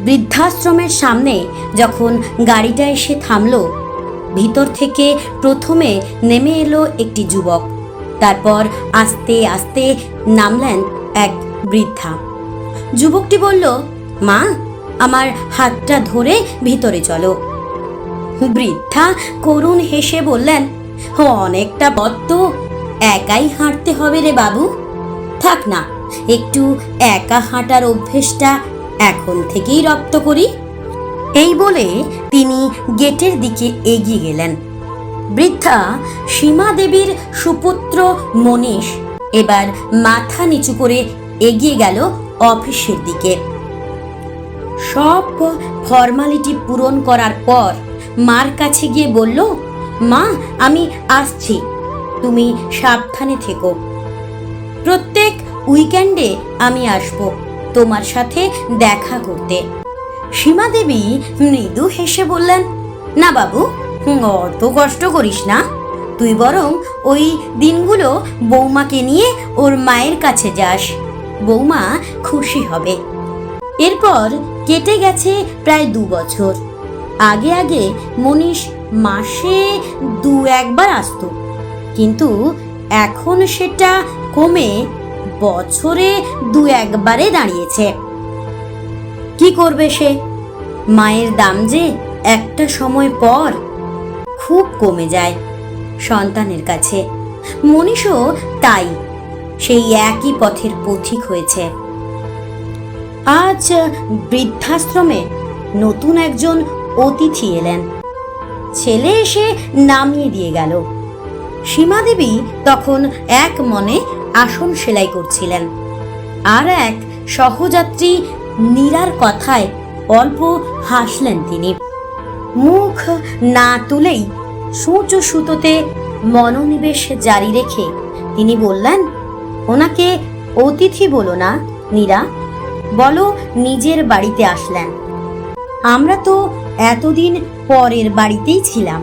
বৃদ্ধাশ্রমের সামনে যখন গাড়িটা এসে থামল, ভিতর থেকে প্রথমে নেমে এলো একটি যুবক, তারপর আস্তে আস্তে নামলেন এক বৃদ্ধা। যুবকটি বলল, মা, আমার হাতটা ধরে ভিতরে চলো। বৃদ্ধা করুণ হেসে বললেন, অনেকটা পথ তো একাই হাঁটতে হবে রে বাবু, থাক না, একটু একা হাঁটার অভ্যেসটা এখন থেকেই রপ্ত করি। এই বলে তিনি গেটের দিকে এগিয়ে গেলেন। বৃদ্ধা সীমা দেবীর সুপুত্র মনীষ এবার মাথা নিচু করে এগিয়ে গেল অফিসের দিকে। সব ফর্মালিটি পূরণ করার পর মার কাছে গিয়ে বলল, মা, আমি আসছি, তুমি সাবধানে থেকো। প্রত্যেক উইকেন্ডে আমি আসব তোমার সাথে দেখা করতে। সীমা দেবী মৃদু হেসে বললেন, না বাবু, অত কষ্ট করিস না, তুই বরং ওই দিনগুলো বৌমাকে নিয়ে ওর মায়ের কাছে যাস, বৌমা খুশি হবে। এরপর কেটে গেছে প্রায় 2 বছর। আগে আগে মনীষ মাসে 2-1 বার আসতো, কিন্তু এখন সেটা কমে বছরে 2-1 বারে দাঁড়িয়েছে। কি করবে সে? মায়ের দাম যে একটা সময় পর খুব কমে যায় সন্তানের কাছে। মনীষও তাই সেই একই পথের পথিক হয়েছে। আজ বৃদ্ধাশ্রমে নতুন একজন অতিথি এলেন। ছেলে এসে নামিয়ে দিয়ে গেল। সীমা দেবী তখন এক মনে আসন সেলাই করছিলেন, আর এক সহযাত্রী নীরার কথায় অল্প হাসলেন তিনি। মুখ না তুলেই সূচ সুতোতে মনোনিবেশ জারি রেখে তিনি বললেন, ওনাকে অতিথি বলো না নীরা, বলো নিজের বাড়িতে আসলেন। আমরা তো এতদিন পরের বাড়িতেই ছিলাম,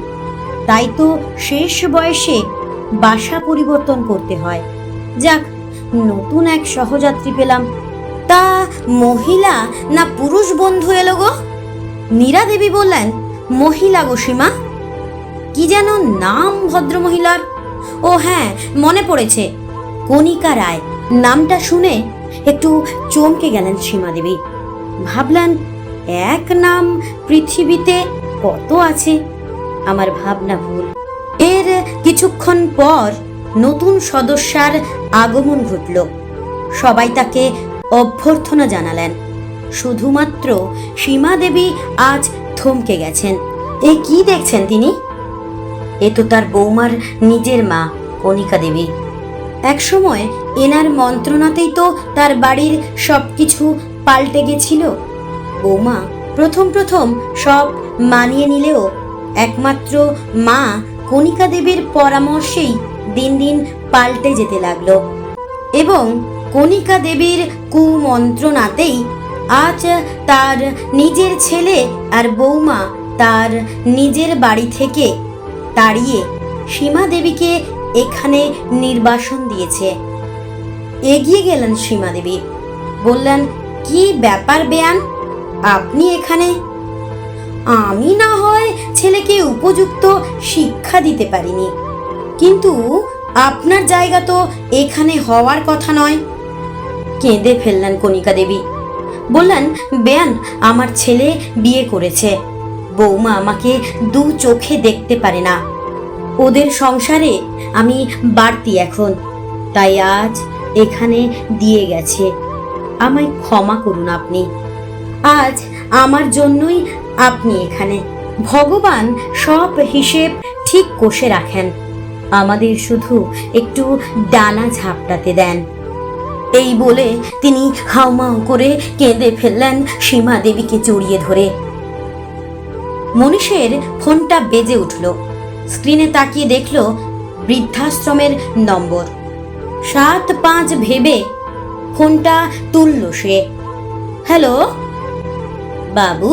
তাই তো শেষ বয়সে বাসা পরিবর্তন করতে হয়। যাক, নতুন এক সহযাত্রী পেলাম। তা মহিলা না পুরুষ বন্ধু এলো গো? নীরা দেবী বললেন, মহিলা গো সীমা। কি যেন নাম ভদ্রমহিলার? ও হ্যাঁ, মনে পড়েছে, কণিকা রায়। নামটা শুনে একটু চমকে গেলেন সীমা দেবী। ভাবলেন, এক নাম পৃথিবীতে কত আছে, আমার ভাবনা ভুল। এর কিছুক্ষণ পর নতুন সদস্যার আগমন ঘটল। সবাই তাকে অভ্যর্থনা জানালেন। শুধুমাত্র সীমা দেবী আজ থমকে গেছেন। এ কি দেখছেন তিনি? এ তো তার বৌমার নিজের মা কণিকা দেবী। একসময় এনার মন্ত্রণাতেই তো তার বাড়ির সবকিছু পাল্টে গেছিল। বৌমা প্রথম প্রথম সব মানিয়ে নিলেও একমাত্র মা কণিকা দেবীর পরামর্শেই দিন দিন পাল্টে যেতে লাগলো, এবং কণিকা দেবীর কুমন্ত্রণাতেই আজ তার নিজের ছেলে আর বৌমা তার নিজের বাড়ি থেকে তাড়িয়ে সীমা দেবীকে এখানে নির্বাসন দিয়েছে। এগিয়ে গেলেন সীমা দেবী, বললেন, কি ব্যাপার বেয়ান, আপনি এখানে? আমি না হয় ছেলেকে উপযুক্ত শিক্ষা দিতে পারিনি, কিন্তু আপনার জায়গা তো এখানে হওয়ার কথা নয়। কেঁদে ফেললেন কণিকা দেবী। বললেন, বেয়ান, আমার ছেলে বিয়ে করেছে, বৌমা আমাকে 2 চোখে দেখতে পারে না, ওদের সংসারে আমি বাড়তি এখন, তাই আজ এখানে দিয়ে গেছে। আমায় ক্ষমা করুন আপনি, আজ আমার জন্যই আপনি এখানে। ভগবান সব হিসেব ঠিক কষে রাখেন, আমাদের শুধু একটু ডানা ঝাপটাতে দেন। এই বলে তিনি হাউমাউ করে কেঁদে ফেললেন সীমা দেবীকে জড়িয়ে ধরে। মনীষের ফোনটা বেজে উঠল। স্ক্রিনে তাকিয়ে দেখল বৃদ্ধাশ্রমের নম্বর। 7-5 ভেবে ফোনটা তুলল সে। হ্যালো বাবু,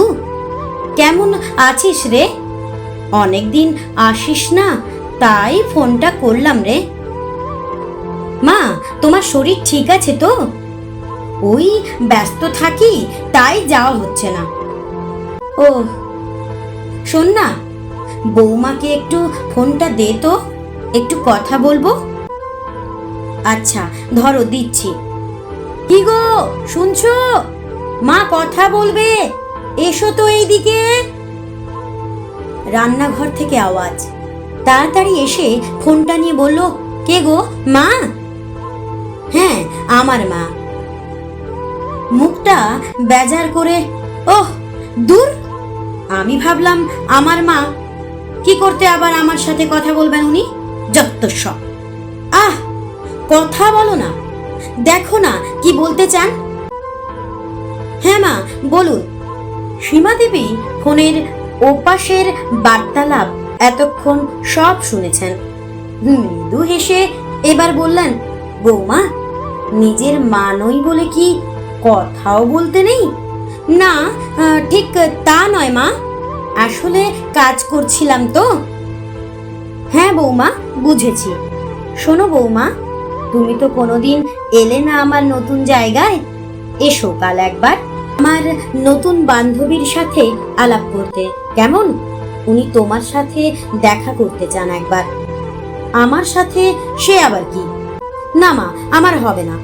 কেমন আছিস রে? অনেকদিন আসিস না, তাই ফোনটা করলাম রে। মা, তোমার শরীর ঠিক আছে তো? ওই ব্যস্ত থাকি, তাই যাওয়া হচ্ছে না। ও শোন না, বৌমাকে একটু ফোনটা দে তো, একটু কথা বলবো। আচ্ছা ধরো, দিচ্ছি। কি গো, শুনছো? মা কথা বলবে, এসো তো এইদিকে। রান্নাঘর থেকে আওয়াজ। তাড়াতাড়ি এসে ফোনটা নিয়ে বলল, কে গো, মা? হ্যাঁ, আমার মা। মুখটা বেজার করে, ওহ দূর, আমি ভাবলাম আমার মা, কি করতে আবার আমার সাথে কথা বলবেন উনি, যত সব। আহ, কথা বলো না, দেখো না কি বলতে চান। হ্যাঁ মা, বলুন। সীমা দেবী ফোনের ওপাশের বার্তালাপ এতক্ষণ সব শুনেছেন। মৃদু হেসে এবার বললেন, বৌমা, নিজের মা নই বলে কি কথাও বলতে নেই? না, ঠিক তা নয় মা, আসলে কাজ করছিলাম তো। হ্যাঁ বৌমা, বুঝেছি। শোনো বৌমা, তুমি তো কোনোদিন এলে না আমার নতুন জায়গায়, এসো কাল একবার আমার নতুন বান্ধবীর সাথে আলাপ করতে, কেমন? উনি তোমার সাথে দেখা করতে চান একবার। আমার সাথে সে আবার কি? না মা, আমার হবে না।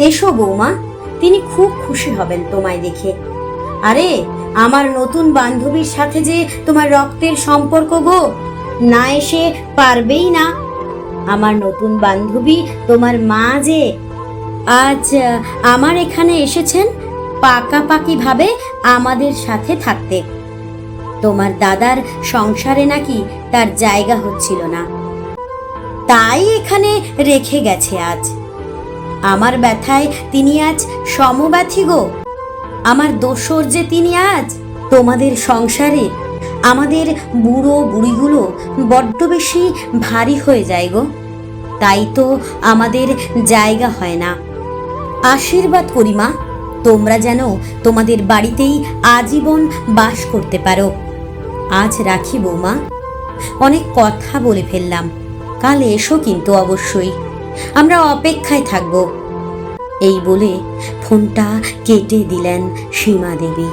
এসো বৌমা, তিনি খুব খুশি হবেন তোমায় দেখে। আরে, আমার নতুন বান্ধবীর সাথে যে তোমার রক্তের সম্পর্ক গো, না এসে পারবেই না। আমার নতুন বান্ধবী তোমার মা যে আজ আমার এখানে এসেছেন পাকাপাকি ভাবে আমাদের সাথে থাকতে। তোমার দাদার সংসারে নাকি তার জায়গা হচ্ছিল না, তাই এখানে রেখে গেছে আজ। আমার ব্যথায় তিনি আজ সমব্যথী গো। আমার দোসর যে তিনি আজ। তোমাদের সংসারে আমাদের বুড়ো বুড়িগুলো বড্ড বেশি ভারী হয়ে যায় গো, তাই তো আমাদের জায়গা হয় না। আশীর্বাদ করি মা, তোমরা যেন তোমাদের বাড়িতেই আজীবন বাস করতে পারো। আজ রাখি বৌমা, অনেক কথা বলে ফেললাম। কাল এসো কিন্তু অবশ্যই, আমরা অপেক্ষায় থাকব। এই বলে ফোনটা কেটে দিলেন সীমা দেবী।